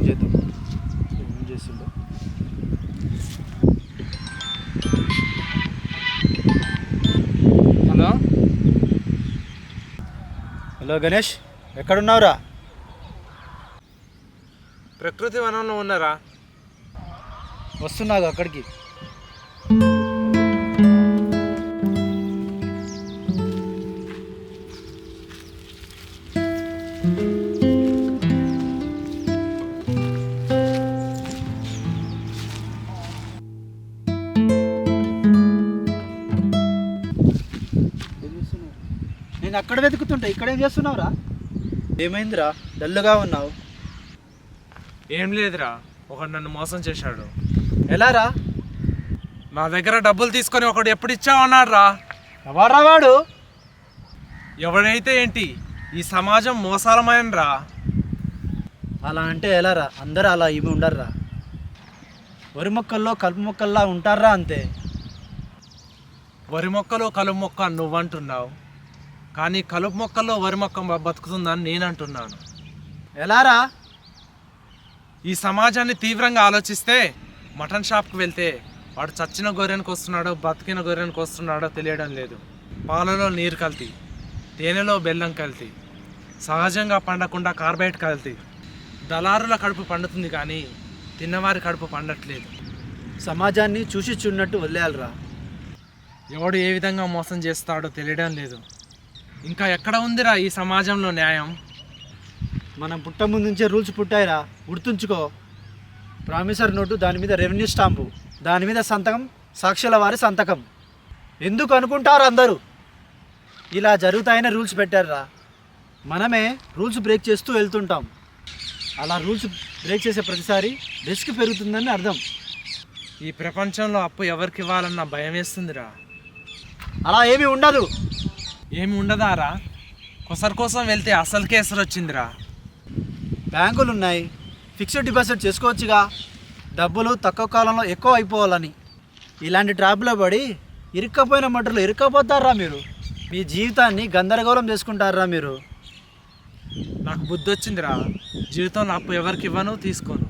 Phone చేద్దాం. Phone చేసిండు. Hello hello Ganesh, ఎక్కడున్నావురా? ప్రకృతి వనంలో ఉన్నారా? వస్తున్నాగా అక్కడికి. నేను అక్కడ వెతుకుతుంటా, ఇక్కడేం చేస్తున్నావురా? ఏమైందిరా, డల్లుగా ఉన్నావు? ఏం లేదురా, ఒకడు నన్ను మోసం చేశాడు. ఎలారా? నా దగ్గర డబ్బులు తీసుకొని ఒకడు ఎప్పుడు ఇచ్చావన్నాడు రా. ఎవర్రా వాడు? ఎవడైతే ఏంటి, ఈ సమాజం మోసాలమైనరా. అలా అంటే ఎలారా? అందరూ అలా ఇవి ఉండర్రా. వరి మొక్కల్లో కలుపు మొక్కల్లా ఉంటారా అంతే. వరి మొక్కలో కలుపు మొక్క నువ్వంటున్నావు, కానీ కలుపు మొక్కల్లో వరి మొక్క బతుకుతుందని నేను అంటున్నాను. ఎలారా? ఈ సమాజాన్ని తీవ్రంగా ఆలోచిస్తే మటన్ షాప్కి వెళ్తే వాడు చచ్చిన గొర్రెనికి వస్తున్నాడో బతికిన గొర్రెనికి వస్తున్నాడో తెలియడం లేదు. పాలలో నీరు కల్తీ, తేనెలో బెల్లం కల్తీ, సహజంగా పండకుండా కార్బైడ్ కల్తీ. దళారుల కడుపు పండుతుంది కానీ తిన్నవారి కడుపు పండట్లేదు. సమాజాన్ని చూసి చూడనట్టు వదిలేయాలరా. ఎవడు ఏ విధంగా మోసం చేస్తాడో తెలియడం లేదు. ఇంకా ఎక్కడ ఉందిరా ఈ సమాజంలో న్యాయం? మనం పుట్ట ముందు నుంచే రూల్స్ పుట్టాయిరా, గుర్తుంచుకో. ప్రామిసర్ నోటు, దాని మీద రెవెన్యూ స్టాంపు, దాని మీద సంతకం, సాక్షుల వారి సంతకం. ఎందుకు అనుకుంటారు అందరూ? ఇలా జరుగుతాయనే రూల్స్ పెట్టారురా. మనమే రూల్స్ బ్రేక్ చేస్తూ వెళ్తుంటాం. అలా రూల్స్ బ్రేక్ చేసే ప్రతిసారి రిస్క్ పెరుగుతుందని అర్థం. ఈ ప్రపంచంలో అప్పు ఎవరికి ఇవ్వాలన్న భయం వేస్తుందిరా. అలా ఏమీ ఉండదు. ఏమి ఉండదారా? కొసరు కోసం వెళ్తే అసలు కేసులు వచ్చిందిరా. బ్యాంకులు ఉన్నాయి, ఫిక్స్డ్ డిపాజిట్ చేసుకోవచ్చుగా. డబ్బులు తక్కువ కాలంలో ఎక్కువ అయిపోవాలని. ఇలాంటి ట్రాప్లో పడి ఇరుక్కపోయిన మటర్లు ఇరుక్కపోతారా మీరు. మీ జీవితాన్ని గందరగోళం చేసుకుంటారా మీరు. నాకు బుద్ధి వచ్చిందిరా. జీవితంలో అప్పు ఎవరికి ఇవ్వను, తీసుకోను.